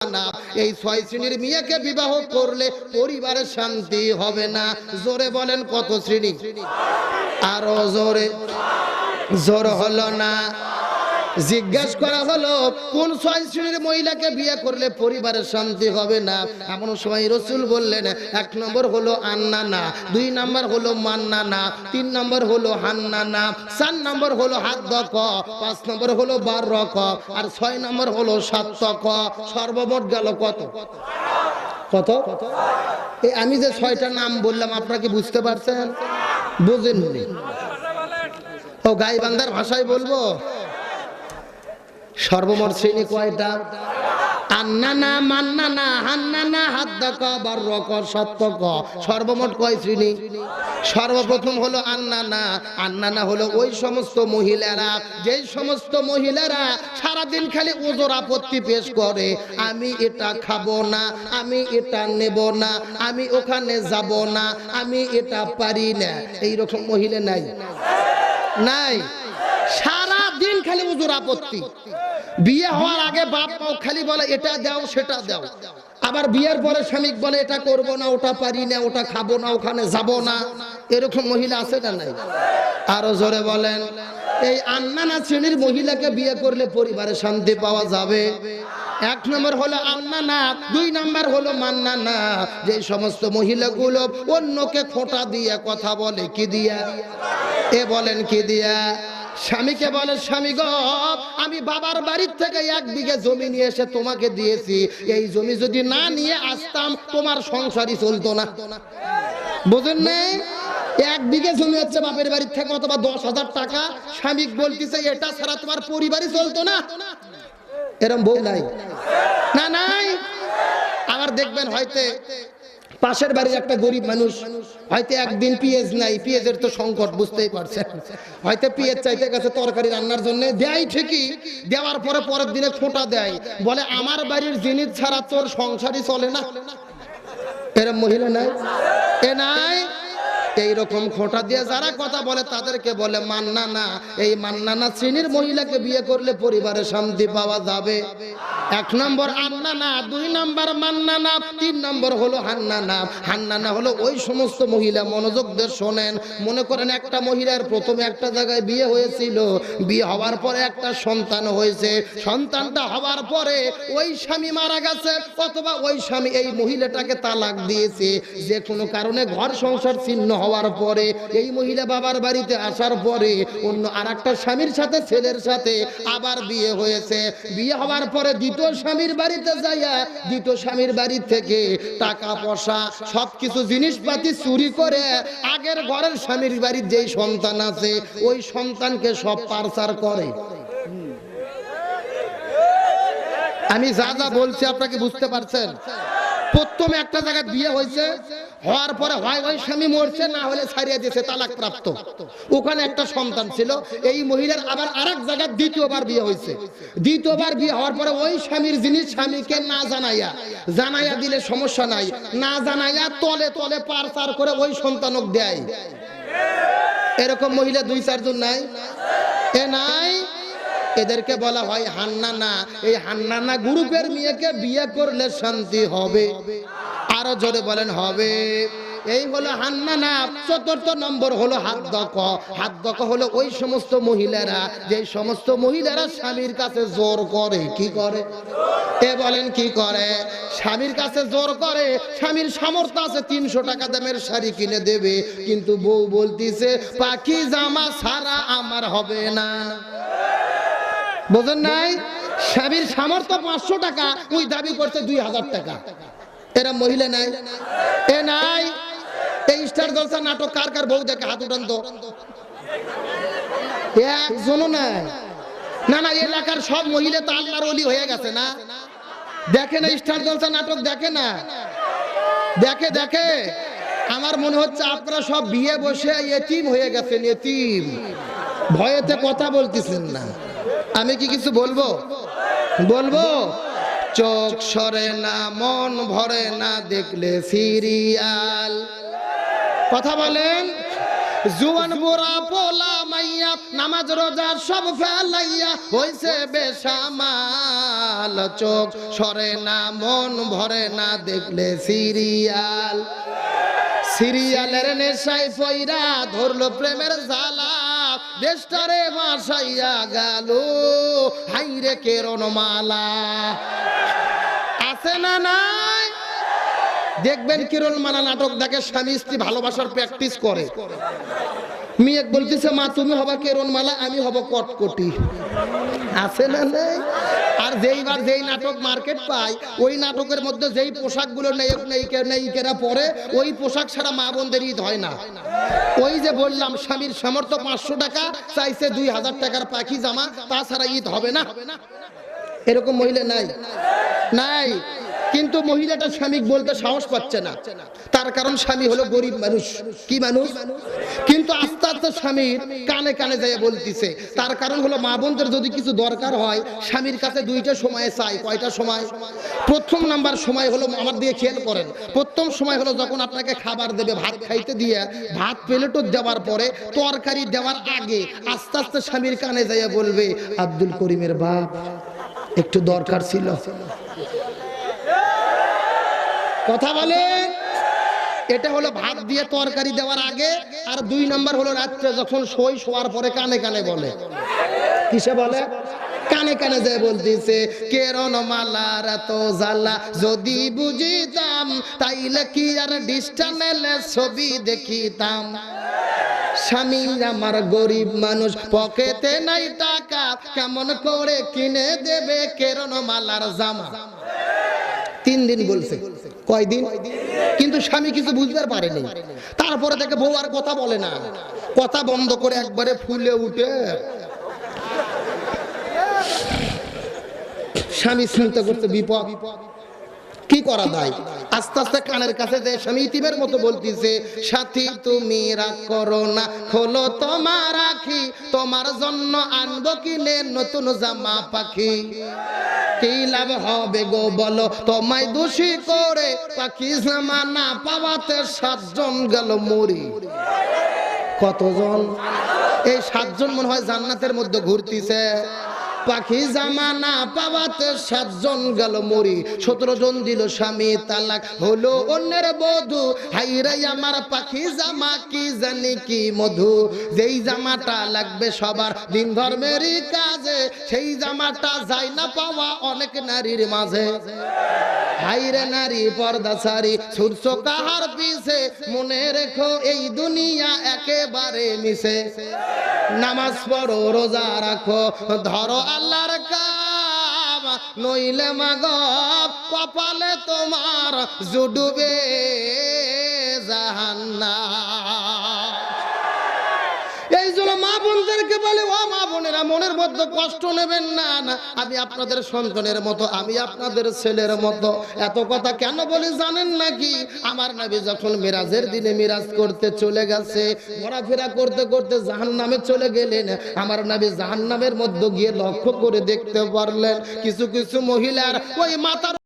না। এই 6 শ্রেণীর মেয়েকে বিবাহ করলে পরিবারে শান্তি হবে না। জোরে বলেন কত শ্রেণী? আরো জোরে। জোর হলো না। জিজ্ঞেস করা হলো কোন 6 শ্রেণীর মহিলাকে বিয়ে করলে পরিবারের শান্তি হবে না। এমন সময় রাসূল বললেন 1 নম্বর হলো আন্নানা, 2 নম্বর হলো মান্নানা, 3 নম্বর হলো হান্নানা, 4 নম্বর হলো হাদ্দক, 5 নম্বর হলো বাররক, আর 6 নম্বর হলো সাত্তক। সর্বমোট গেল কত? কত? এই আমি যে 6টা নাম বললাম আপনারা কি বুঝতে পারছেন? বুঝেননি? ও গাইবান্ধার ভাষায় বলবো সর্বমোট শ্রেণী কয়টা? আন্নানা, মান্নানা, হান্নানা, হাদ্দক, বাররক, সাত্তক। সর্বমোট কয় শ্রেণী? সর্বপ্রথম হলো আন্নানা। আন্নানা হলো ওই সমস্ত মহিলারা, যেই সমস্ত মহিলারা সারাদিন খালি ওজর আপত্তি পেশ করে, আমি এটা খাবো না, আমি এটা নেব না, আমি ওখানে যাব না, আমি এটা পারি না। এইরকম মহিলা নাই? নাই। সারা দিন খালি ওজর আপত্তি। বিয়ে হওয়ার আগে বাপ মাও খালি বলে এটা দাও সেটা দাও, আবার বিয়ের পরে স্বামী বলে এটা করব না, ওটা পারি না, ওটা খাবো না, ওখানে যাব না। এরকম মহিলা আছে না নাই? আরো জোরে বলেন। এই আন্নানা শ্রেণীর মহিলাকে বিয়ে করলে পরিবারে শান্তি পাওয়া যাবে। 1 নম্বর হলো আন্নানা, 2 নম্বর হলো মান্নানা। যে সমস্ত মহিলাগুলো অন্যকে খোঁটা দিয়ে কথা বলে, কি দিয়া? এ বলেন কি দিয়া? স্বামীকে বলে স্বামী গো, আমি বাবার বাড়ির থেকে 1 বিঘা জমি নিয়ে এসে তোমাকে দিয়েছি, এই জমি যদি না নিয়ে আসতাম তোমার সংসারই চলতো না। বুঝেন নাই? 1 বিঘা জমি হচ্ছে বাপের বাড়ির থেকে, অথবা 10,000 টাকা। স্বামী বলতেছে এটা ছাড়া তোমার পরিবারই চলতো না। এরকম বউ নাই? না নাই। আবার দেখবেন হয়তো পাশের বাড়ির একটা গরিব মানুষ, হয়তো একদিন পেঁয়াজ নাই, পেঁয়াজের তো সংকট বুঝতেই পারছেন, হয়তো পেঁয়াজ চাইতে গেছে তরকারি রান্নার জন্য, দেয় ঠিকই, দেওয়ার পরে পরের দিনে খোঁটা দেয়, বলে আমার বাড়ির জিনিস ছাড়া তোর সংসারই চলে না। এরকম মহিলা নাই? এ নাই। এইরকম খোঁটা দিয়ে যারা কথা বলে তাদেরকে বলে মান্নানা। এই মান্নানা শ্রেণীর মহিলাকে বিয়ে করলে পরিবারে শান্তি পাওয়া যাবে। 1 নম্বর আন্নানা, 2 নম্বর মান্নানা, 3 নম্বর হলো হান্নানা। হান্নানা হলো ওই সমস্ত মহিলা, মনোযোগ দিয়ে শোনেন। মনে করেন একটা মহিলার প্রথমে একটা জায়গায় বিয়ে হয়েছিল, বিয়ে হওয়ার পরে একটা সন্তান হয়েছে, সন্তানটা হওয়ার পরে ওই স্বামী মারা গেছে, অথবা ওই স্বামী এই মহিলাটাকে তালাক দিয়েছে। যে কোনো কারণে ঘর সংসার ছিন্ন হওয়ার পরে এই মহিলা বাবার বাড়িতে আসার পরে অন্য আরেকটা স্বামীর সাথে, ছেলের সাথে আবার বিয়ে হয়েছে। বিয়ে হওয়ার পরে দ্বিতীয় স্বামীর বাড়িতে যাইয়া দ্বিতীয় স্বামীর বাড়ি থেকে টাকা পয়সা সবকিছু জিনিসপাতি চুরি করে আগের ঘরের স্বামীর বাড়ির যেই সন্তান আছে ওই সন্তানকে সব পাচার করে। আমি যা যা বলছি আপনাকে বুঝতে পারছেন? প্রথমে একটা জায়গায় বিয়ে হয়েছে, হওয়ার পরে হয় ওই স্বামী মরছে, না হলে ছাড়িয়ে দিয়েছে, তালাক প্রাপ্ত। ওখানে একটা সন্তান ছিল। এই মহিলার আবার আরেক জায়গায় দ্বিতীয়বার বিয়ে হয়েছে। দ্বিতীয়বার বিয়ে হওয়ার পরে ওই স্বামীর জিনিস স্বামীকে না জানাইয়া, জানাইয়া দিলে সমস্যা নাই, না জানাইয়া তলে তলে পাচার করে ওই সন্তানক দেয়। এরকম মহিলা 2-4 জন নাই? এ নাই। এদেরকে বলা হয় হান্নানা। এই হান্নানা গ্রুপের মেয়েকে বিয়ে করলে শান্তি হবে। আরো জোরে বলেন হবে। এই হলো হান্নানা। 4th নম্বর হলো হাদ্দক। হাদ্দক হলো ওই সমস্ত মহিলারা, যে সমস্ত মহিলারা স্বামীর কাছে জোর করে। কি করে? এ বলেন কি করে? স্বামীর কাছে জোর করে। স্বামীর সামর্থ্য আছে 300 টাকা দামের শাড়ি কিনে দেবে, কিন্তু বউ বলতিছে পাখি জামা ছাড়া আমার হবে না। বুঝেন নাই? স্বামীর সামর্থ্য 500 টাকা, ওই দাবি করছে 2000 টাকা। এরা মহিলা নাই? এ নাই। এই স্টার জলসা নাটক কার কার বউ দেখে হাত উঠান তো। একজনও নাই। না না, এলাকার সব মহিলা তো আল্লাহর ওলি হয়ে গেছে না? দেখে না স্টার জলসা নাটক? দেখে না? দেখে দেখে। আমার মনে হচ্ছে আপনারা সব বিয়ে বসে এতিম হয়ে গেছেন। এতিম ভয়েতে কথা বলতেছেন না। আমি কি কিছু বলবো? বলবো। চোখ সরে না, মন ভরে না দেখলে সিরিয়াল। কথা বলেন। জুয়ান বুড়া পোলা মাইয়া নামাজ রোজা সব ফেলাইয়া হইছে বেসামাল, চোখ সরে না মন ভরে না দেখলে সিরিয়াল। সিরিয়ালের নেশায় পয়রা ধরলো প্রেমের জ্বালা, দেশটারে বাসাইয়া গেল হাইরে কেরণ মালা। আছে না নাই? দেখবেন কিরণ মালা নাটক দেখে স্বামী স্ত্রী ভালোবাসার প্র্যাকটিস করে। মেয়ে বলতেছে মা তুমি হবা কেরণ মালা, আমি হব কটকটি। আছে না নাই? আর যেইবার যেই নাটক মার্কেট পায় ওই নাটকের মধ্যে যেই পোশাকগুলো নায়িকেরা পরে ওই পোশাক ছাড়া মা বোনদের ঈদ হয় না। ওই যে বললাম স্বামীর সামর্থ্য 500 টাকা চাইছে 2000 টাকার পাখি জামা, তাছাড়া ঈদ হবে না। এরকম মহিলা নাই? নাই। কিন্তু মহিলাটা স্বামী বলতে সাহস পাচ্ছে না, তার কারণ স্বামী হলো গরিব মানুষ। কি মানুষ? কিন্তু আস্তে আস্তে স্বামীর কানে কানে যায় বলতিছে, তার কারণ হলো মা বোনদের যদি কিছু দরকার হয় স্বামীর কাছে দুইটা সময় চাই। কয়টা সময়? প্রথম নাম্বার সময় হলো, আমার দিয়ে খেয়াল করেন, প্রথম সময় হলো যখন আপনাকে খাবার দেবে, ভাত খাইতে দিয়ে ভাত প্লেটও দেওয়ার পরে তরকারি দেওয়ার আগে আস্তে আস্তে স্বামীর কানে যায় বলবে আব্দুল করিমের বাপ একটু দরকার ছিল। কথা বলে, এটা হলো ভাত দিয়ে তরকারি দেওয়ার আগে। আর 2 নাম্বার হলো রাত্রে যখন শোয়ার পরে কানে কানে বলে। কিসে বলে? কানে কানে যায় বলতেছে কেরণ মালার এত জ্বালা যদি বুঝিতাম তাইলে কি আর ডিস্টানেলে ছবি দেখিতাম। স্বামী আমার গরিব মানুষ, পকেটে নাই টাকা, কেমন করে কিনে দেবে কেরণ মালার জামা। 3 দিন বলছে। কয়দিন? কিন্তু স্বামী কিছু বুঝতে পারেনি। তারপরে থেকে বউ আর কথা বলে না, কথা বন্ধ করে একবারে ফুলে উঠে স্বামী চিন্তা করতে বিপদ, কি করা যায়? আস্তে আস্তে কানের কাছে যে স্বামী ইতিমের মতো বলতিছে সাথী তুমি রাগ করো না, খোলো তোমার রাখি, তোমার জন্য আনবো কিনে নতুন জামা পাখি। কি লাভ হবে গো বলো তোমায় দোষী করে, পাখি জামা না পাওয়াতে 7 জন গেল মরি। কতজন? এই 7 জন মনে হয় জান্নাতের মধ্যে ঘুরতিছে। পাখি জামা না পাওয়াতে 7 জন গেল মরি। 17 জন দিল স্বামী তালাক, হলো অন্যের বধূ। হাইরে আমার পাখি জামা কি জানি কি মধু। যেই জামাটা লাগবে সবার দিন ধর্মেরই কাজে, সেই জামাটা যায় না পাওয়া অনেক নারীর মাঝে। হাইরে নারী পর্দা ছাড়ি ছুটছো কাহার পিছে, মনে রেখো এই দুনিয়া একেবারে মিশে। নামাজ পড়ো রোজা রাখো ধরো আল্লাহর কাম, নইলে মাগো কপালে তোমার জুডুবে জাহান্নাম। এই জন্য মা বোনদেরকে বলে ও মা বোনেরা মনের মধ্যে কষ্ট নেবেন না, আমি আপনাদের সন্তানের মতো, আমি আপনাদের ছেলের মতো। এত কথা কেন বলি জানেন নাকি? আমার নবী যখন মিরাজের দিনে মিরাজ করতে চলে গেছে, ঘোরাফেরা করতে করতে জাহান্নামে চলে গেলেন। আমার নবী জাহান্নামের মধ্যে গিয়ে লক্ষ্য করে দেখতে পারলেন কিছু কিছু মহিলার ওই মাথার